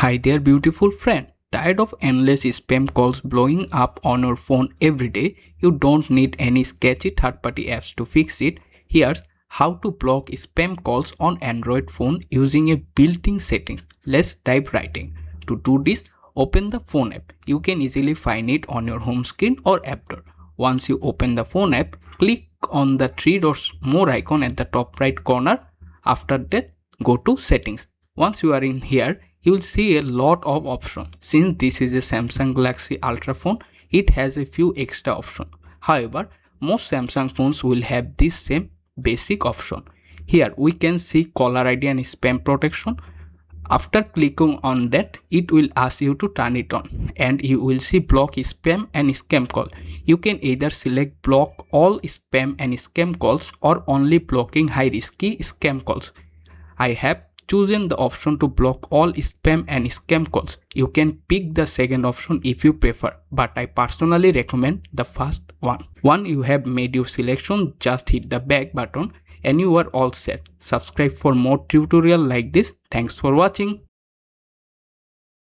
Hi there, beautiful friend. Tired of endless spam calls blowing up on your phone every day? You don't need any sketchy third party apps to fix it. Here's how to block spam calls on Android phone using a built-in settings. Let's dive right in. To do this, open the phone app. You can easily find it on your home screen or app door. Once you open the phone app, click on the three dots more icon at the top right corner. After that, go to settings. Once you are in here, you will see a lot of options. Since this is a Samsung Galaxy Ultra phone, it has a few extra options. However, most Samsung phones will have this same basic option. Here we can see caller ID and spam protection. After clicking on that, it will ask you to turn it on and you will see block spam and scam call. You can either select block all spam and scam calls or only blocking high risky scam calls. I have chosen the option to block all spam and scam calls. You can pick the second option if you prefer, but I personally recommend the first one. Once you have made your selection, just hit the back button and you are all set. Subscribe for more tutorial like this. Thanks for watching.